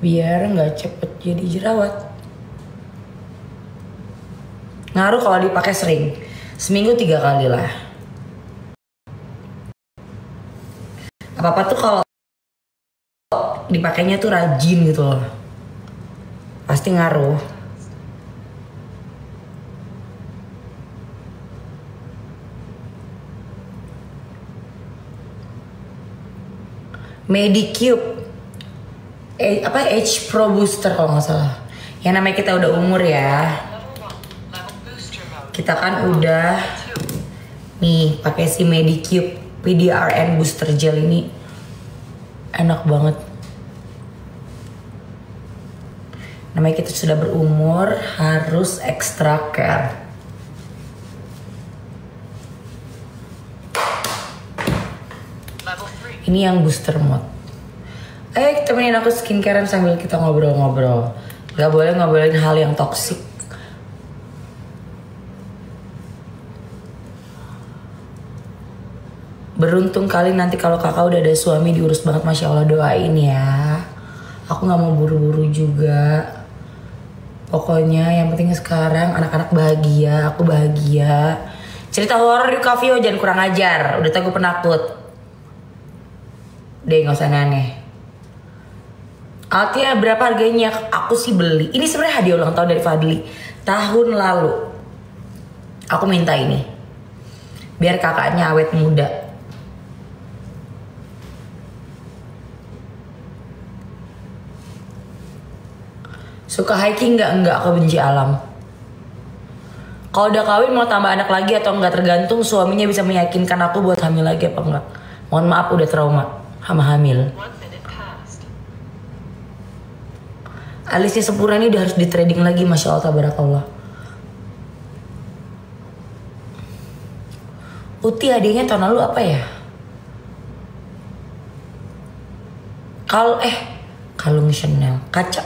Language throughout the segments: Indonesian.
biar nggak cepet jadi jerawat. Ngaruh kalau dipakai sering, seminggu 3 kali lah. Apa tuh kalau dipakainya tuh rajin gitu loh, pasti ngaruh. Medicube Age Pro Booster kalau nggak salah. Yang namanya kita udah umur ya. Kita kan udah nih pakai si Medicube PDRN Booster Gel ini. Enak banget. Namanya kita sudah berumur, harus extra care. Ini yang booster mode. Ayo temenin aku skincarean sambil kita ngobrol-ngobrol. Gak boleh ngobrolin hal yang toksik. Beruntung kali nanti kalau kakak udah ada suami diurus banget, Masya Allah, doain ya. Aku gak mau buru-buru juga. Pokoknya yang penting sekarang anak-anak bahagia, aku bahagia. Cerita horor di Kavio jangan kurang ajar. Udah tau gue penakut. Deh gak usah aneh. Alatnya berapa harganya? Aku sih beli. Ini sebenarnya hadiah ulang tahun dari Fadli tahun lalu. Aku minta ini biar kakaknya awet muda. Suka hiking nggak? Enggak, aku benci alam. Kalau udah kawin mau tambah anak lagi atau enggak tergantung suaminya bisa meyakinkan aku buat hamil lagi apa enggak. Mohon maaf udah trauma sama hamil. Alisnya sempurna ini udah harus di trading lagi, Masya Allah tabarakallah. Uti hadiahnya tahun lalu apa ya? Kalung Chanel, kaca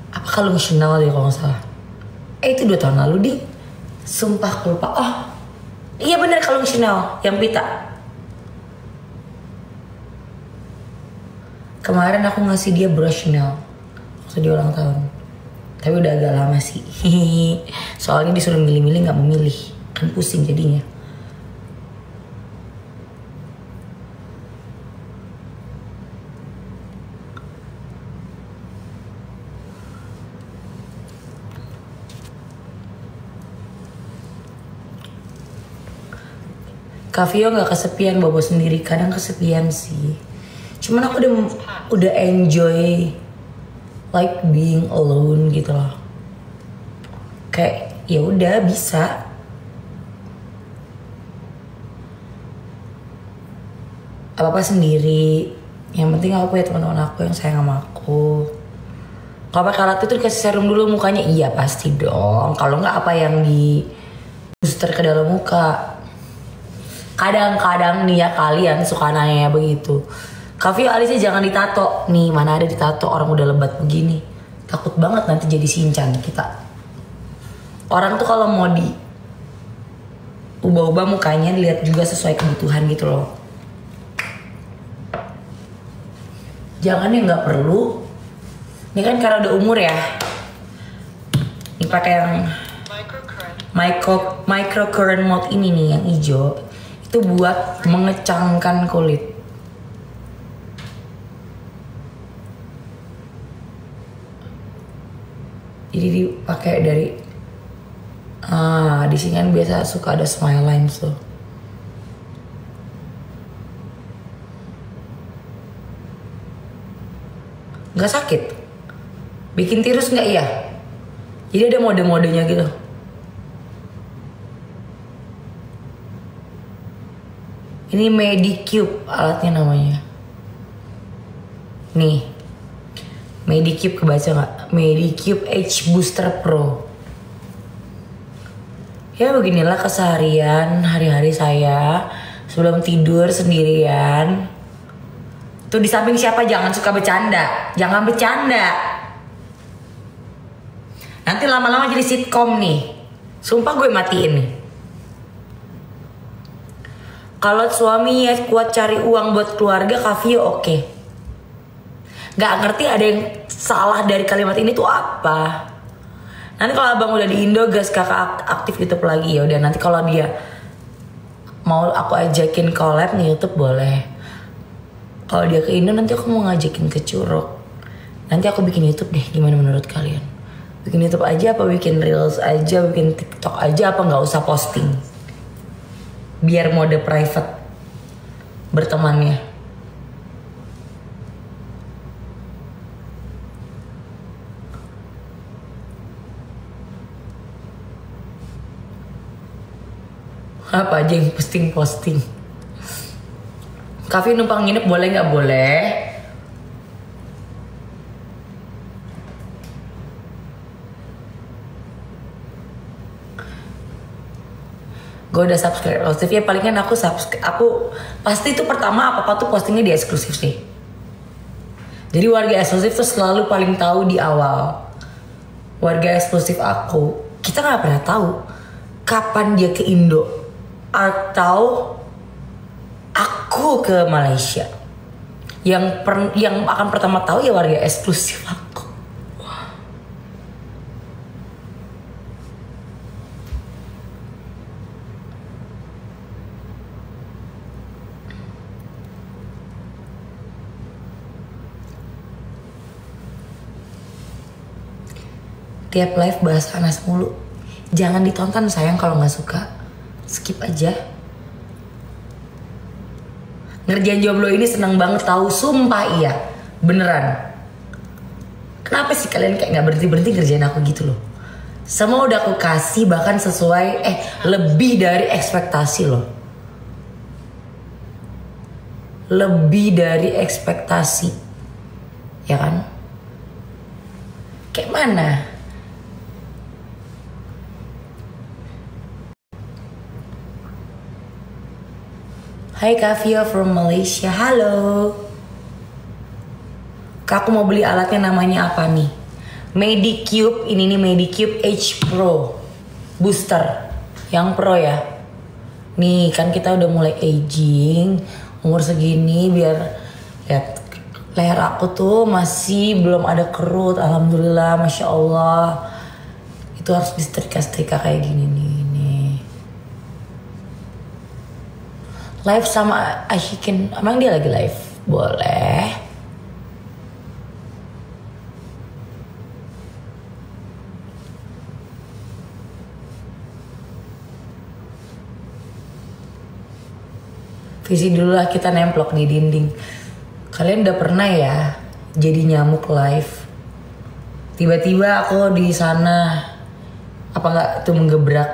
apa kalung Chanel deh kalau nggak salah. Itu 2 tahun lalu di. Sumpah aku lupa. Oh iya bener, kalung Chanel yang pita. Kemarin aku ngasih dia brush Chanel waktu dia ulang tahun. Tapi udah agak lama sih. Soalnya disuruh milih-milih gak memilih. Kan pusing jadinya. Kavio gak kesepian bobo sendiri. Kadang kesepian sih. Cuman aku udah enjoy like being alone gitu loh. Kayak ya udah bisa. Apa-apa sendiri. Yang penting aku punya teman-teman aku yang sayang sama aku. Kalau pakai alat itu dikasih serum dulu mukanya, iya pasti dong. Kalau nggak apa yang di booster ke dalam muka. Kadang-kadang nih ya kalian suka nanya begitu. Kavio alisnya jangan ditato. Nih mana ada ditato, orang udah lebat begini. Takut banget nanti jadi Shinchan kita. Orang tuh kalau mau di ubah-ubah mukanya lihat juga sesuai kebutuhan gitu loh. Jangan yang nggak perlu. Ini kan karena udah umur ya. Ini pakai yang microcurrent mode ini nih yang hijau. Itu buat mengecangkan kulit. Jadi dipakai dari di sini kan biasa suka ada smile lines tuh. Nggak sakit. Bikin tirus nggak ya? Jadi ada mode-modenya gitu. Ini Medicube alatnya namanya. Nih. Medicube kebaca nggak? Medicube Age Booster Pro. Ya beginilah keseharian hari-hari saya sebelum tidur sendirian. Tuh di samping siapa jangan suka bercanda. Jangan bercanda. Nanti lama-lama jadi sitkom nih. Sumpah gue matiin nih. Kalau suami ya kuat cari uang buat keluarga, Kavio oke. Gak ngerti ada yang salah dari kalimat ini tuh apa. Nanti kalau abang udah di Indo, gas kakak aktif YouTube lagi. Ya udah, nanti kalau dia mau aku ajakin collab nih YouTube boleh. Kalau dia ke Indo nanti aku mau ngajakin ke Curug. Nanti aku bikin YouTube deh, gimana menurut kalian? Bikin YouTube aja apa bikin Reels aja, bikin TikTok aja apa nggak usah posting? Biar mode private bertemannya. Apa aja yang posting. Kafe numpang nginep boleh nggak boleh? Gue udah subscribe eksklusif ya, palingan aku pasti itu pertama apa tuh postingnya di eksklusif sih. Jadi warga eksklusif tuh selalu paling tahu di awal. Warga eksklusif aku, kita nggak pernah tahu kapan dia ke Indo atau aku ke Malaysia. Yang akan pertama tahu ya warga eksklusif aku. Tiap live bahas Anas mulu. Jangan ditonton sayang kalau nggak suka. Skip aja. Ngerjain jomblo ini seneng banget tahu, sumpah iya. Beneran. Kenapa sih kalian kayak nggak berhenti ngerjain aku gitu loh? Semua udah aku kasih bahkan sesuai lebih dari ekspektasi loh. Lebih dari ekspektasi. Ya kan? Kayak mana? Hai Kavio from Malaysia, halo. Kak, aku mau beli alatnya, namanya apa nih? Medicube, ini nih Medicube H Pro Booster, yang Pro ya. Nih kan kita udah mulai aging, umur segini biar lihat leher aku tuh masih belum ada kerut, alhamdulillah, masya Allah. Itu harus disetrika-setrika kayak gini nih. Live sama Ashikin, emang dia lagi live? Boleh. Visi dulu lah, kita nemplok di dinding. Kalian udah pernah ya jadi nyamuk live? Tiba-tiba aku di sana, apa nggak tuh menggebrak?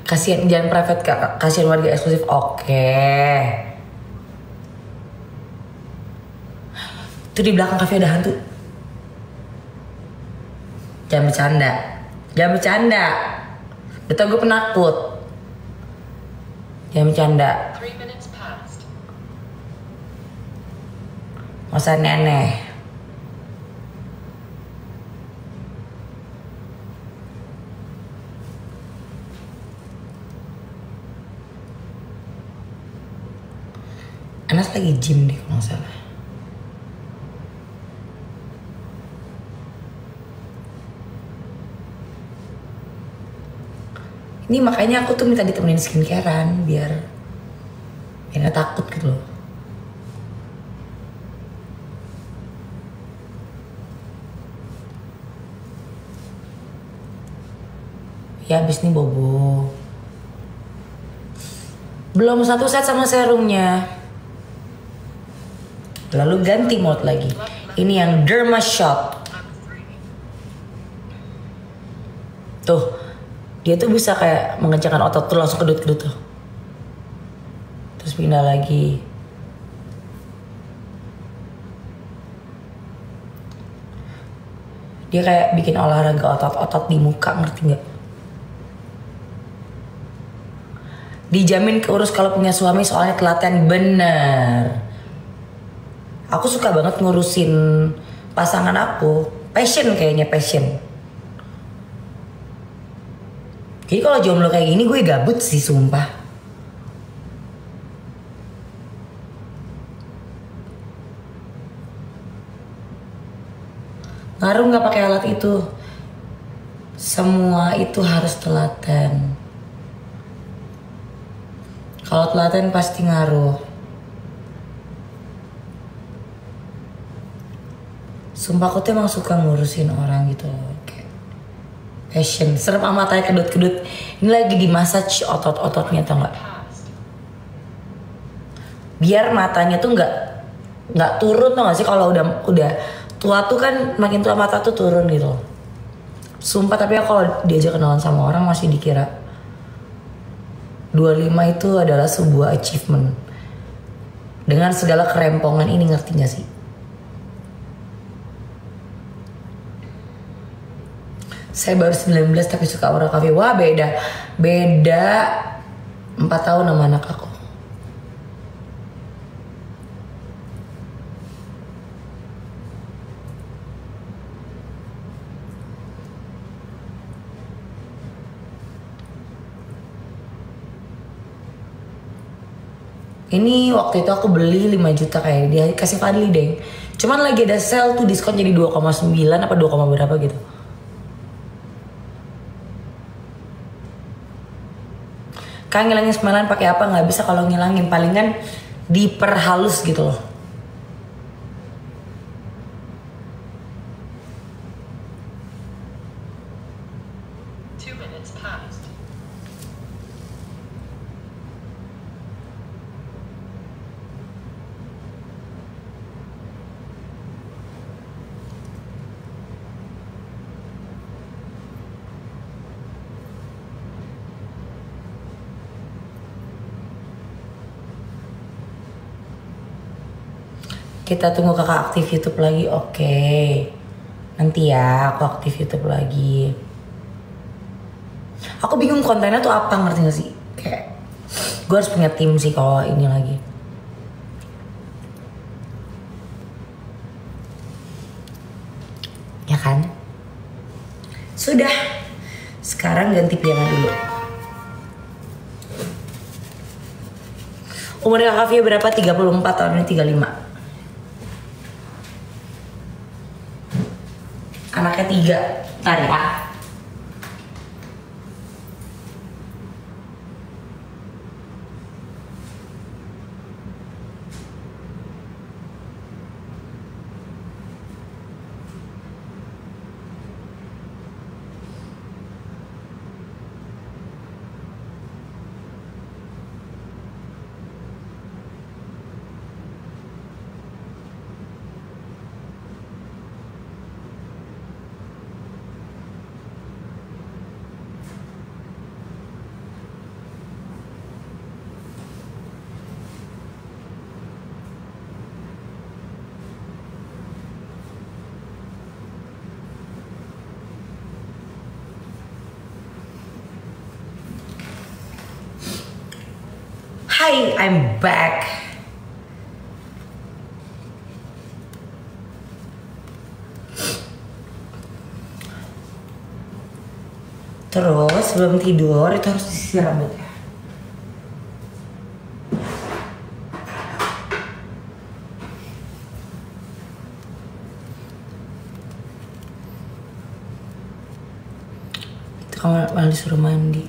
Kasihan, jangan private kak, kasihan warga eksklusif. Oke. Tuh di belakang kafe ada hantu. Jangan bercanda. Jangan bercanda. Betul, gue penakut. Jangan bercanda. Masa nenek. Anas lagi gym deh kalau nggak salah. Ini makanya aku tuh minta ditemenin skincarean biar nggak takut gitu loh. Ya abis ini bobo. Belum satu set sama serumnya. Lalu ganti mode lagi. Ini yang Derma Shop. Tuh, dia tuh bisa kayak mengencangkan otot tuh langsung kedut-kedut tuh. Terus pindah lagi. Dia kayak bikin olahraga otot-otot di muka, ngerti nggak? Dijamin keurus kalau punya suami, soalnya telaten bener. Aku suka banget ngurusin pasangan aku. Passion kayaknya, passion. Jadi kalau jomblo kayak gini gue gabut sih sumpah. Ngaruh nggak pakai alat itu. Semua itu harus telaten. Kalau telaten pasti ngaruh. Sumpah aku tuh emang suka ngurusin orang gitu loh. Kayak passion. Serem amat matanya kedut-kedut. Ini lagi di massage otot-ototnya tau nggak? Biar matanya tuh nggak turun tau gak sih, kalau udah tua tuh kan makin tua mata tuh turun gitu loh. Sumpah, tapi aku kalau diajak kenalan sama orang masih dikira 25 itu adalah sebuah achievement. Dengan segala kerempongan ini, ngerti gak sih? Saya baru 19 tapi suka Aura Cafe. Wah beda 4 tahun sama anak aku. Ini waktu itu aku beli 5 juta kayak dia kasih Fadli deh. Cuman lagi ada sale tuh, diskon jadi 2,9 apa 2, berapa gitu. Kan ngilangin semalan pakai apa? Nggak bisa kalau ngilangin, palingan diperhalus gitu loh. Kita tunggu kakak aktif YouTube lagi, oke. Nanti ya aku aktif YouTube lagi. Aku bingung kontennya tuh apa, ngerti gak sih? Kayak gue harus punya tim sih kalau ini lagi. Ya kan? Sudah. Sekarang ganti piyama dulu. Umur kakak Via berapa? 34 tahun, ini 35. Anaknya 3, ntar ya. Hi, I'm back. Terus sebelum tidur itu harus disisir rambutnya. Itu kamu malah disuruh mandi.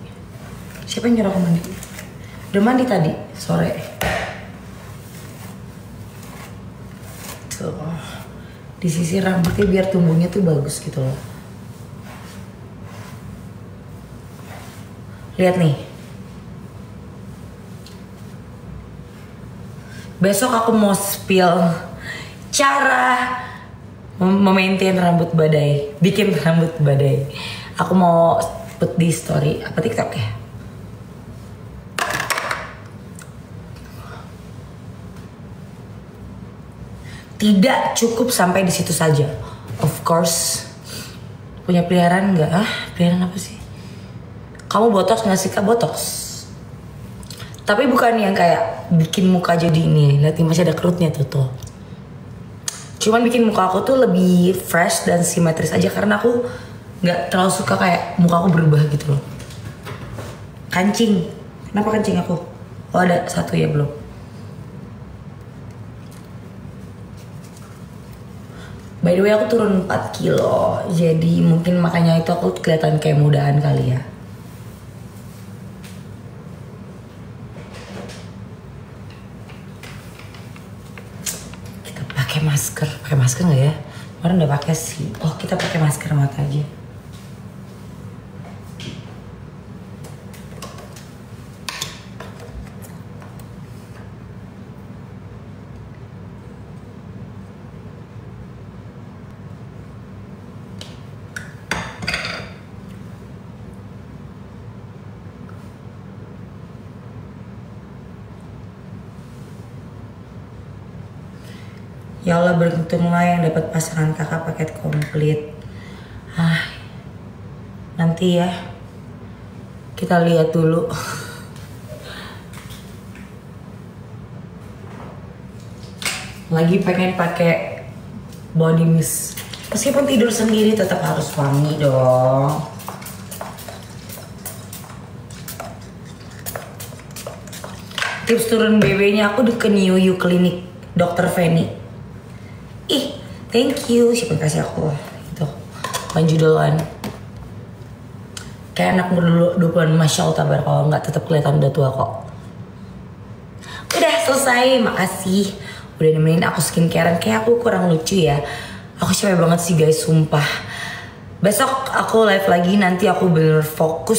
Siapa yang nyuruh aku mandi? Udah mandi tadi sore. Tuh, disisir rambutnya biar tumbuhnya tuh bagus gitu loh. Lihat nih. Besok aku mau spill cara memaintain rambut badai, bikin rambut badai. Aku mau put di story apa TikTok ya. Tidak cukup sampai di situ saja. Of course, punya peliharaan nggak? Peliharaan apa sih? Kamu botox nggak sih? Kak botox. Tapi bukan yang kayak bikin muka jadi ini. Lihat masih ada kerutnya tuh. Cuman bikin muka aku tuh lebih fresh dan simetris aja karena aku nggak terlalu suka kayak muka aku berubah gitu loh. Kancing. Kenapa kancing aku? Oh ada satu ya belum. By the way aku turun 4 kilo. Jadi mungkin makanya itu aku kelihatan kayak mudahan kali ya. Kita pakai masker. Pakai masker nggak ya? Kemarin udah pakai sih. Oh kita pakai masker mata aja. Ya Allah beruntunglah yang dapat pasangan kakak paket komplit. Nanti ya kita lihat dulu. Lagi pengen pakai body mist. Meskipun tidur sendiri tetap harus wangi dong. Tips turun BB-nya aku ke New You Clinic Dr. Feni. Ih, thank you. Siapa yang kasih aku? Itu. Lanjut duluan. Kayak anak umur 20-an, Masya Allah tabar. Kalau nggak tetap kelihatan udah tua kok. Udah selesai, makasih. Udah nemenin aku skincarean. Kayak aku kurang lucu ya. Aku capek banget sih guys, sumpah. Besok aku live lagi, nanti aku bener fokus.